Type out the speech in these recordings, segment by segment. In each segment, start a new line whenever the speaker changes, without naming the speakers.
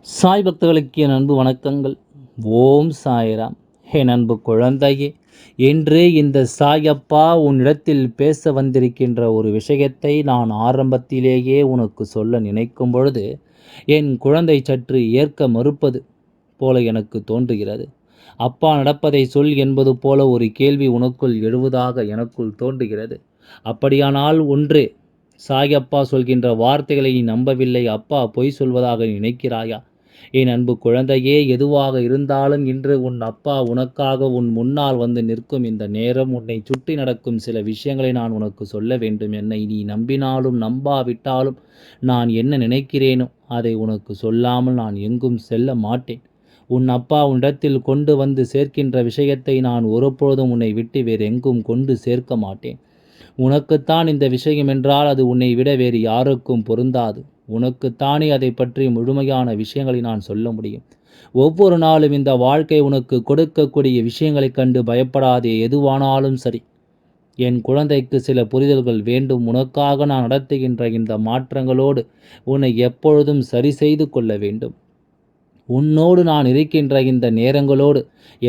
சாய் பக்தர்களுக்கு என் அன்பு வணக்கங்கள். ஓம் சாய்ராம். என் அன்பு குழந்தையே, இன்று இந்த சாயப்பா உன்னிடத்தில் பேச வந்திருக்கின்ற ஒரு விஷயத்தை நான் ஆரம்பத்திலேயே உனக்கு சொல்ல நினைக்கும் பொழுது என் குழந்தை சற்று ஏற்க மறுப்பது போல எனக்கு தோன்றுகிறது. அப்பா நடப்பதை சொல் என்பது போல ஒரு கேள்வி உனக்குள் எழுவதாக எனக்குள் தோன்றுகிறது. அப்படியானால் ஒன்று, சாயப்பா சொல்கின்ற வார்த்தைகளை நீ நம்பவில்லை, அப்பா பொய் சொல்வதாக நினைக்கிறாயா? என் அன்பு குழந்தையே, எதுவாக இருந்தாலும் இன்று உன் அப்பா உனக்காக உன் முன்னால் வந்து நிற்கும் இந்த நேரம், உன்னை சுற்றி நடக்கும் சில விஷயங்களை நான் உனக்கு சொல்ல வேண்டும். என்னை நீ நம்பினாலும் நம்பாவிட்டாலும் நான் என்ன நினைக்கிறேனோ அதை உனக்கு சொல்லாமல் நான் எங்கும் செல்ல மாட்டேன். உன் அப்பா உன்னிடத்தில் கொண்டு வந்து சேர்க்கின்ற விஷயத்தை நான் ஒருபொழுதும் உன்னை விட்டு வேறு எங்கும் கொண்டு சேர்க்க மாட்டேன். உனக்குத்தான் இந்த விஷயம் என்றால் அது உன்னை விட வேறு யாருக்கும் பொருந்தாது. உனக்குத்தானே அதை பற்றி முழுமையான விஷயங்களை நான் சொல்ல முடியும். ஒவ்வொரு நாளும் இந்த வாழ்க்கை உனக்கு கொடுக்கக்கூடிய விஷயங்களைக் கண்டு பயப்படாதே. எதுவானாலும் சரி, என் குழந்தைக்கு சில புரிதல்கள் வேண்டும். உனக்காக நான் நடத்துகின்ற இந்த மாற்றங்களோடு உன்னை எப்பொழுதும் சரி செய்து கொள்ள வேண்டும். உன்னோடு நான் இருக்கின்ற இந்த நேரங்களோடு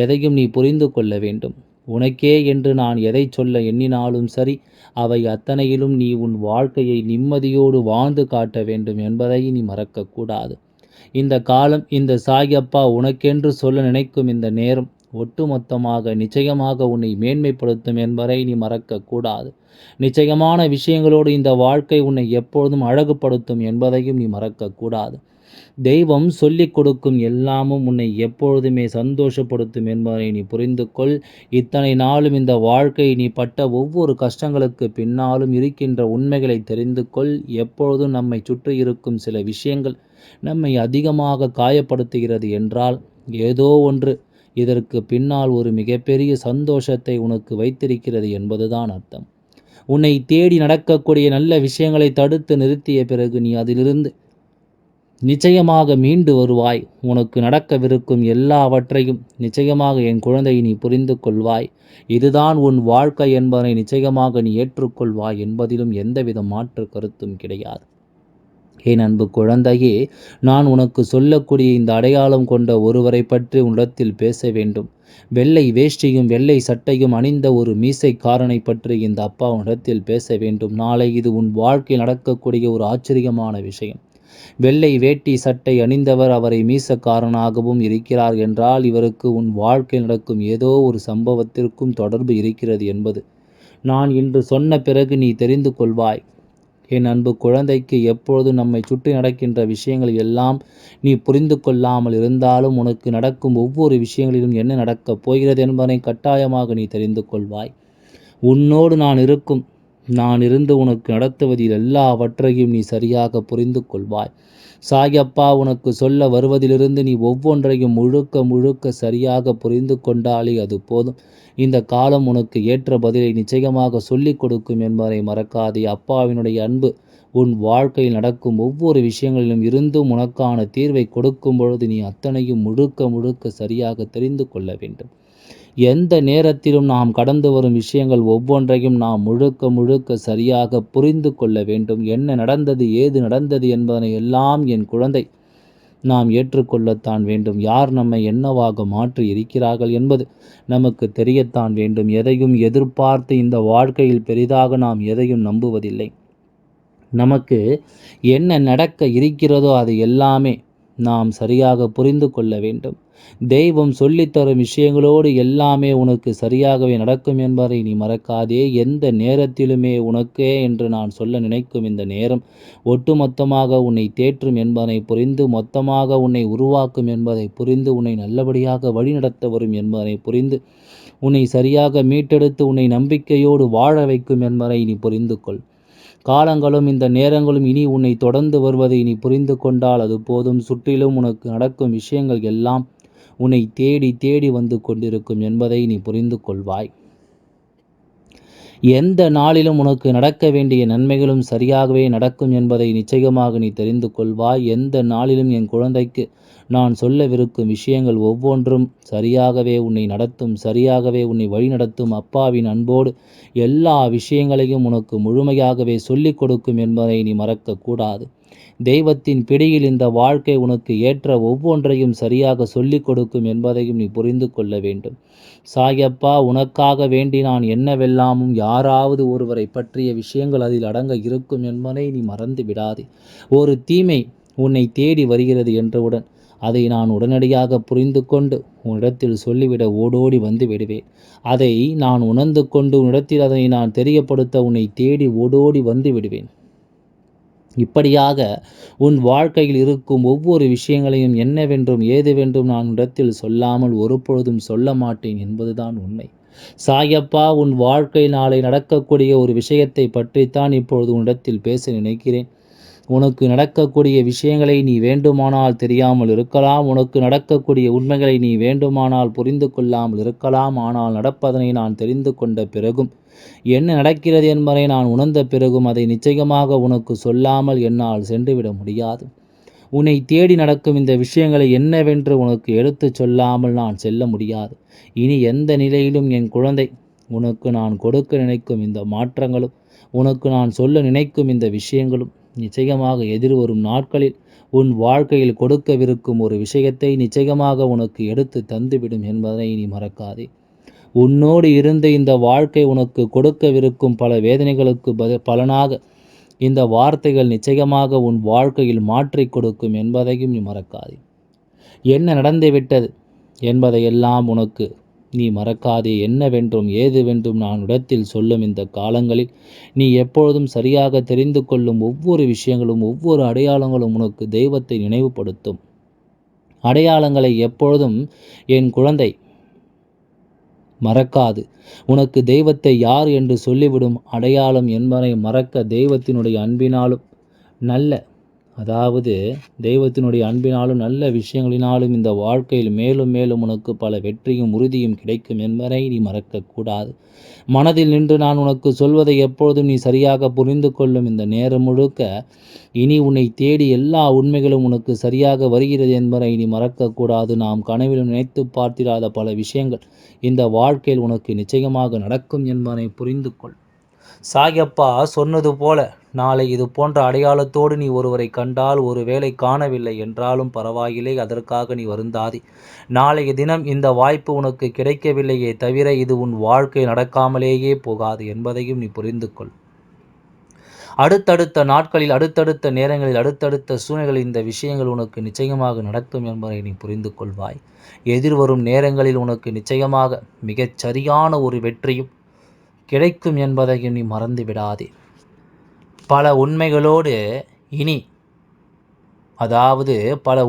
எதையும் நீ புரிந்து கொள்ள வேண்டும். உனக்கே என்று நான் எதை சொல்ல எண்ணினாலும் சரி, அவை அத்தனையிலும் நீ உன் வாழ்க்கையை நிம்மதியோடு வாழ்ந்து காட்ட வேண்டும் என்பதை நீ மறக்கக்கூடாது. இந்த காலம், இந்த சாயப்பா உனக்கென்று சொல்ல நினைக்கும் இந்த நேரம் ஒட்டுமொத்தமாக நிச்சயமாக உன்னை மேன்மைப்படுத்தும் என்பதை நீ மறக்கக்கூடாது. நிச்சயமான விஷயங்களோடு இந்த வாழ்க்கை உன்னை எப்பொழுதும் அழகுபடுத்தும் என்பதையும் நீ மறக்கக்கூடாது. தெய்வம் சொல்லிக் கொடுக்கும் எல்லாமும் உன்னை எப்பொழுதுமே சந்தோஷப்படுத்தும் என்பதை நீ புரிந்து கொள். இத்தனை நாளும் இந்த வாழ்க்கை நீ பட்ட ஒவ்வொரு கஷ்டங்களுக்கு பின்னாலும் இருக்கின்ற உண்மைகளை தெரிந்து கொள். எப்பொழுதும் நம்மை சுற்றி இருக்கும் சில விஷயங்கள் நம்மை அதிகமாக காயப்படுத்துகிறது என்றால் ஏதோ ஒன்று இதற்கு பின்னால் ஒரு மிகப்பெரிய சந்தோஷத்தை உனக்கு வைத்திருக்கிறது என்பதுதான் அர்த்தம். உன்னை தேடி நடக்கக்கூடிய நல்ல விஷயங்களை தடுத்து நிறுத்திய பிறகு நீ அதிலிருந்து நிச்சயமாக மீண்டு வருவாய். உனக்கு நடக்கவிருக்கும் எல்லாவற்றையும் நிச்சயமாக என் குழந்தை நீ புரிந்து கொள்வாய். இதுதான் உன் வாழ்க்கை என்பதை நிச்சயமாக நீ ஏற்றுக்கொள்வாய் என்பதிலும் எந்தவித மாற்று கருத்தும் கிடையாது. என் அன்பு குழந்தையே, நான் உனக்கு சொல்லக்கூடிய இந்த அடையாளம் கொண்ட ஒருவரை பற்றி உன்னிடத்தில் பேச வேண்டும். வெள்ளை வேஷ்டியும் வெள்ளை சட்டையும் அணிந்த ஒரு மீசைக்காரனை பற்றி இந்த அப்பா உன்னிடத்தில் பேச வேண்டும். நாளை இது உன் வாழ்க்கையில் நடக்கக்கூடிய ஒரு ஆச்சரியமான விஷயம். வெள்ளை வேட்டி சட்டை அணிந்தவர் அவரை மீசக்காரனாகவும் இருக்கிறார் என்றால் இவருக்கு உன் வாழ்க்கையில் நடக்கும் ஏதோ ஒரு சம்பவத்திற்கும் தொடர்பு இருக்கிறது என்பது நான் இன்று சொன்ன பிறகு நீ தெரிந்து கொள்வாய். என் அன்பு குழந்தைக்கு, எப்பொழுது நம்மை சுற்றி நடக்கின்ற விஷயங்கள் எல்லாம் நீ புரிந்து கொள்ளாமல் இருந்தாலும் உனக்கு நடக்கும் ஒவ்வொரு விஷயங்களிலும் என்ன நடக்கப் போகிறது என்பதை கட்டாயமாக நீ தெரிந்து கொள்வாய். உன்னோடு நான் இருந்து உனக்கு நடத்துவதில் எல்லாவற்றையும் நீ சரியாக புரிந்து கொள்வாய். சாயப்பா உனக்கு சொல்ல வருவதிலிருந்து நீ ஒவ்வொன்றையும் முழுக்க முழுக்க சரியாக புரிந்து கொண்டாலே அது போதும். இந்த காலம் உனக்கு ஏற்ற பதிலை நிச்சயமாக சொல்லிக் கொடுக்கும் என்பதை மறக்காதே. அப்பாவினுடைய அன்பு உன் வாழ்க்கையில் நடக்கும் ஒவ்வொரு விஷயங்களிலும் இருந்தும் உனக்கான தீர்வை கொடுக்கும் பொழுது நீ அத்தனையும் முழுக்க முழுக்க சரியாக தெரிந்து கொள்ள வேண்டும். எந்த நேரத்திலும் நாம் கடந்து வரும் விஷயங்கள் ஒவ்வொன்றையும் நாம் முழுக்க முழுக்க சரியாக புரிந்து கொள்ள வேண்டும். என்ன நடந்தது, ஏது நடந்தது என்பதனை எல்லாம் என் குழந்தை நாம் ஏற்றுக்கொள்ளத்தான் வேண்டும். யார் நம்மை என்னவாக மாற்றி இருக்கிறார்கள் என்பது நமக்கு தெரியத்தான் வேண்டும். எதையும் எதிர்பார்த்து இந்த வாழ்க்கையில் பெரிதாக நாம் எதையும் நம்புவதில்லை. நமக்கு என்ன நடக்க இருக்கிறதோ அது எல்லாமே நாம் சரியாக புரிந்து கொள்ள வேண்டும். தெய்வம் சொல்லித்தரும் விஷயங்களோடு எல்லாமே உனக்கு சரியாகவே நடக்கும் என்பதை நீ மறக்காதே. எந்த நேரத்திலுமே உனக்கே என்று நான் சொல்ல நினைக்கும் இந்த நேரம் ஒட்டுமொத்தமாக உன்னை தேற்றும் என்பதை புரிந்து, மொத்தமாக உன்னை உருவாக்கும் என்பதை புரிந்து, உன்னை நல்லபடியாக வழிநடத்த வரும் என்பதை புரிந்து, உன்னை சரியாக மீட்டெடுத்து உன்னை நம்பிக்கையோடு வாழ வைக்கும் என்பதை நீ புரிந்து கொள். காலங்களும் இந்த நேரங்களும் இனி உன்னை தொடர்ந்து வருவதை நீ புரிந்து கொண்டால் அது போதும். சுற்றிலும் உனக்கு நடக்கும் விஷயங்கள் எல்லாம் உன்னை தேடி தேடி வந்து கொண்டிருக்கும் என்பதை நீ புரிந்து கொள்வாய். எந்த நாளிலும் உனக்கு நடக்க வேண்டிய நன்மைகளும் சரியாகவே நடக்கும் என்பதை நிச்சயமாக நீ தெரிந்து கொள்வாய். எந்த நாளிலும் என் குழந்தைக்கு நான் சொல்லவிருக்கும் விஷயங்கள் ஒவ்வொன்றும் சரியாகவே உன்னை நடத்தும், சரியாகவே உன்னை வழிநடத்தும். அப்பாவின் அன்போடு எல்லா விஷயங்களையும் உனக்கு முழுமையாகவே சொல்லிக் கொடுக்கும் என்பதை நீ மறக்கக்கூடாது. தெய்வத்தின் பிடியில் இந்த வாழ்க்கை உனக்கு ஏற்ற ஒவ்வொன்றையும் சரியாக சொல்லிக் கொடுக்கும் என்பதையும் நீ புரிந்து கொள்ள வேண்டும். சாயப்பா, உனக்காக வேண்டி நான் என்னவெல்லாமும் யாராவது ஒருவரை பற்றிய விஷயங்கள் அதில் அடங்க இருக்கும் என்பதை நீ மறந்து விடாதே. ஒரு தீமை உன்னை தேடி வருகிறது என்றவுடன் அதை நான் உடனடியாக புரிந்து கொண்டு உன்னிடத்தில் சொல்லிவிட ஓடோடி வந்து விடுவேன். அதை நான் உணர்ந்து கொண்டு உன்னிடத்தில் அதனை நான் தெரியப்படுத்த உன்னை தேடி ஓடோடி வந்து விடுவேன். இப்படியாக உன் வாழ்க்கையில் இருக்கும் ஒவ்வொரு விஷயங்களையும் என்னவென்றும் ஏதுவென்றும் நான் இடத்தில் சொல்லாமல் ஒருபொழுதும் சொல்ல மாட்டேன் என்பதுதான் உண்மை. சாயப்பா, உன் வாழ்க்கை நாளை நடக்கக்கூடிய ஒரு விஷயத்தை பற்றித்தான் இப்பொழுது உன்னிடத்தில் பேச நினைக்கிறேன். உனக்கு நடக்கக்கூடிய விஷயங்களை நீ வேண்டுமானால் தெரியாமல் இருக்கலாம். உனக்கு நடக்கக்கூடிய உண்மைகளை நீ வேண்டுமானால் புரிந்து கொள்ளாமல் இருக்கலாம். ஆனால் நடப்பதனை நான் தெரிந்து கொண்ட பிறகும், என்ன நடக்கிறது என்பதை நான் உணர்ந்த பிறகும் அதை நிச்சயமாக உனக்கு சொல்லாமல் என்னால் சென்றுவிட முடியாது. உன்னை தேடி நடக்கும் இந்த விஷயங்களை என்னவென்று உனக்கு எடுத்துச் சொல்லாமல் நான் செல்ல முடியாது. இனி எந்த நிலையிலும் என் குழந்தை, உனக்கு நான் கொடுக்க நினைக்கும் இந்த மாற்றங்களும், உனக்கு நான் சொல்ல நினைக்கும் இந்த விஷயங்களும் நிச்சயமாக எதிர்வரும் நாட்களில் உன் வாழ்க்கையில் கொடுக்கவிருக்கும் ஒரு விஷயத்தை நிச்சயமாக உனக்கு எடுத்து தந்துவிடும் என்பதை நீ மறக்காதே. உன்னோடு இருந்து இந்த வாழ்க்கை உனக்கு கொடுக்கவிருக்கும் பல வேதனைகளுக்கு பலனாக இந்த வார்த்தைகள் நிச்சயமாக உன் வாழ்க்கையில் மாற்றி கொடுக்கும் என்பதையும் நீ மறக்காதே. என்ன நடந்துவிட்டது என்பதையெல்லாம் உனக்கு நீ மறக்காதே. என்னவென்றும் ஏதுவென்றும் நான் இடத்தில் சொல்லும் இந்த காலங்களில் நீ எப்பொழுதும் சரியாக தெரிந்து கொள்ளும் ஒவ்வொரு விஷயங்களும், ஒவ்வொரு அடையாளங்களும் உனக்கு தெய்வத்தை நினைவுபடுத்தும். அடையாளங்களை எப்பொழுதும் என் குழந்தை மறக்காது. உனக்கு தெய்வத்தை யார் என்று சொல்லிவிடும் அடையாளம் என்பதை மறக்க தெய்வத்தினுடைய அன்பினாலும் தெய்வத்தினுடைய அன்பினாலும் நல்ல விஷயங்களினாலும் இந்த வாழ்க்கையில் மேலும் மேலும் உனக்கு பல வெற்றியும் உறுதியும் கிடைக்கும் என்பதை நீ மறக்கக்கூடாது. மனதில் நின்று நான் உனக்கு சொல்வதை எப்பொழுதும் நீ சரியாக புரிந்து கொள்ளும் இந்த நேரம் முழுக்க இனி உன்னை தேடி எல்லா உண்மைகளும் உனக்கு சரியாக வருகிறது என்பதை நீ மறக்கக்கூடாது. நாம் கனவிலும் நினைத்து பார்த்திராத பல விஷயங்கள் இந்த வாழ்க்கையில் உனக்கு நிச்சயமாக நடக்கும் என்பதை புரிந்து கொள். சாயப்பா சொன்னது போல நாளை இது போன்ற அடையாளத்தோடு நீ ஒருவரை கண்டால், ஒருவேளை காணவில்லை என்றாலும் பரவாயில்லை, அதற்காக நீ வருந்தாதே. நாளைய தினம் இந்த வாய்ப்பு உனக்கு கிடைக்கவில்லையே தவிர இது உன் வாழ்க்கை நடக்காமலேயே போகாது என்பதையும் நீ புரிந்து கொள். அடுத்தடுத்த நாட்களில், அடுத்தடுத்த நேரங்களில், அடுத்தடுத்த சூழ்நிலைகளில் இந்த விஷயங்கள் உனக்கு நிச்சயமாக நடக்கும் என்பதை நீ புரிந்து கொள்வாய். எதிர்வரும் நேரங்களில் உனக்கு நிச்சயமாக மிகச் சரியான ஒரு வெற்றியும் கிடைக்கும் என்பதையும் நீ மறந்து விடாதே. பல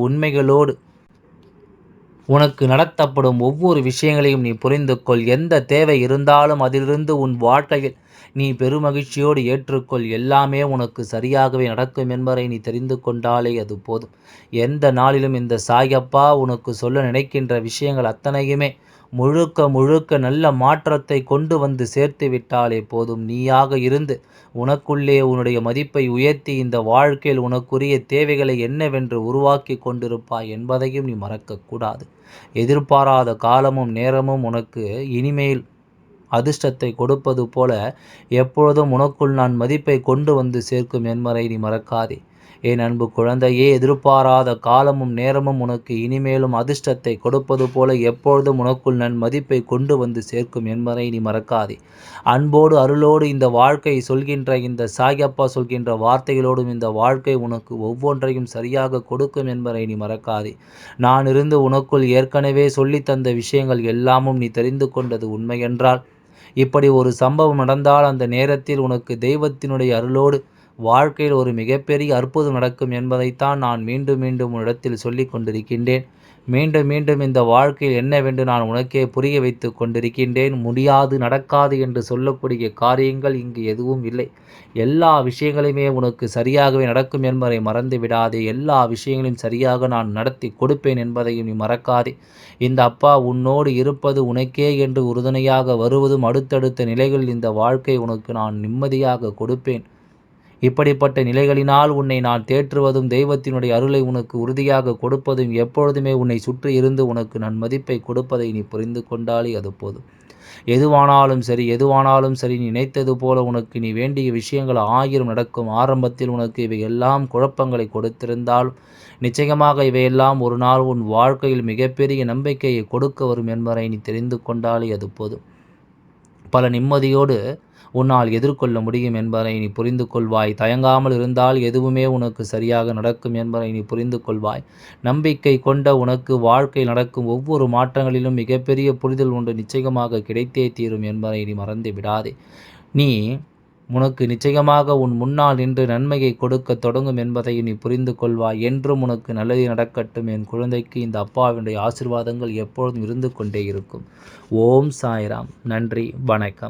உண்மைகளோடு உனக்கு நடத்தப்படும் ஒவ்வொரு விஷயங்களையும் நீ புரிந்து கொள். எந்த தேவை இருந்தாலும் அதிலிருந்து உன் வாழ்க்கையில் நீ பெருமகிழ்ச்சியோடு ஏற்றுக்கொள். எல்லாமே உனக்கு சரியாகவே நடக்கும் என்பதை நீ தெரிந்து கொண்டாலே அது போதும். எந்த நாளிலும் இந்த சாயப்பா உனக்கு சொல்ல நினைக்கின்ற விஷயங்கள் அத்தனையுமே முழுக்க நல்ல மாற்றத்தை கொண்டு வந்து சேர்த்து விட்டாலே போதும். நீயாக இருந்து உனக்குள்ளே உன்னுடைய மதிப்பை உயர்த்தி இந்த வாழ்க்கையில் உனக்குரிய தேவைகளை என்னவென்று உருவாக்கி கொண்டிருப்பாய் என்பதையும் நீ மறக்கக்கூடாது. எதிர்பாராத காலமும் நேரமும் உனக்கு இனிமேல் அதிர்ஷ்டத்தை கொடுப்பது போல எப்பொழுதும் உனக்குள் நான் மதிப்பை கொண்டு வந்து சேர்க்கும் என்பதை நீ மறக்காதே. என் அன்பு குழந்தையே, எதிர்பாராத காலமும் நேரமும் உனக்கு இனிமேலும் அதிர்ஷ்டத்தை கொடுப்பது போல எப்பொழுதும் உனக்குள் நன் மதிப்பை கொண்டு வந்து சேர்க்கும் என்பதை நீ மறக்காதே. அன்போடு அருளோடு இந்த வாழ்க்கை சொல்கின்ற இந்த சாயப்பா சொல்கின்ற வார்த்தைகளோடும் இந்த வாழ்க்கை உனக்கு ஒவ்வொன்றையும் சரியாக கொடுக்கும் என்பதை நீ மறக்காதே. நான் இருந்து உனக்குள் ஏற்கனவே சொல்லித்தந்த விஷயங்கள் எல்லாமும் நீ தெரிந்து கொண்டது உண்மையென்றால், இப்படி ஒரு சம்பவம் நடந்தால் அந்த நேரத்தில் உனக்கு தெய்வத்தினுடைய அருளோடு வாழ்க்கையில் ஒரு மிகப்பெரிய அற்புதம் நடக்கும் என்பதைத்தான் நான் மீண்டும் மீண்டும் உன்னிடத்தில் சொல்லி கொண்டிருக்கின்றேன். மீண்டும் இந்த வாழ்க்கையில் என்னவென்று நான் உனக்கே புரிய வைத்து கொண்டிருக்கின்றேன். முடியாது, நடக்காது என்று சொல்லக்கூடிய காரியங்கள் இங்கு எதுவும் இல்லை. எல்லா விஷயங்களையுமே உனக்கு சரியாகவே நடக்கும் என்பதை மறந்து விடாதே. எல்லா விஷயங்களையும் சரியாக நான் நடத்தி கொடுப்பேன் என்பதையும் நீ மறக்காதே. இந்த அப்பா உன்னோடு இருப்பது உனக்கே என்று உறுதுணையாக வருவதும், அடுத்தடுத்த நிலைகளில் இந்த வாழ்க்கை உனக்கு நான் நிம்மதியாக கொடுப்பேன். இப்படிப்பட்ட நிலைகளினால் உன்னை நான் தேற்றுவதும், தெய்வத்தினுடைய அருளை உனக்கு உறுதியாக கொடுப்பதும், எப்பொழுதுமே உன்னை சுற்றி இருந்து உனக்கு நன்மதிப்பை கொடுப்பதை நீ புரிந்து கொண்டாலே அது போதும். எதுவானாலும் சரி நினைத்தது போல உனக்கு நீ வேண்டிய விஷயங்கள் 1000 நடக்கும். ஆரம்பத்தில் உனக்கு இவையெல்லாம் குழப்பங்களை கொடுத்திருந்தாலும் நிச்சயமாக இவையெல்லாம் ஒரு நாள் உன் வாழ்க்கையில் மிகப்பெரிய நம்பிக்கையை கொடுக்க வரும் என்பதை நீ தெரிந்து கொண்டாலே அது போதும். பல நிம்மதியோடு உன்னால் எதிர்கொள்ள முடியும் என்பதை நீ புரிந்து கொள்வாய். தயங்காமல் இருந்தால் எதுவுமே உனக்கு சரியாக நடக்கும் என்பதை நீ புரிந்து கொள்வாய். நம்பிக்கை கொண்ட உனக்கு வாழ்க்கை நடக்கும் ஒவ்வொரு மாற்றங்களிலும் மிகப்பெரிய புரிதல் ஒன்று நிச்சயமாக கிடைத்தே தீரும் என்பதை நீ மறந்து விடாதே. நீ உனக்கு நிச்சயமாக உன் முன்னால் நின்று நன்மையை கொடுக்க தொடங்கும் என்பதை நீ புரிந்து கொள்வாய். என்றும் உனக்கு நல்லது நடக்கட்டும். என் குழந்தைக்கு இந்த அப்பாவினுடைய ஆசீர்வாதங்கள் எப்பொழுதும் இருந்து கொண்டே இருக்கும். ஓம் சாய்ராம். நன்றி, வணக்கம்.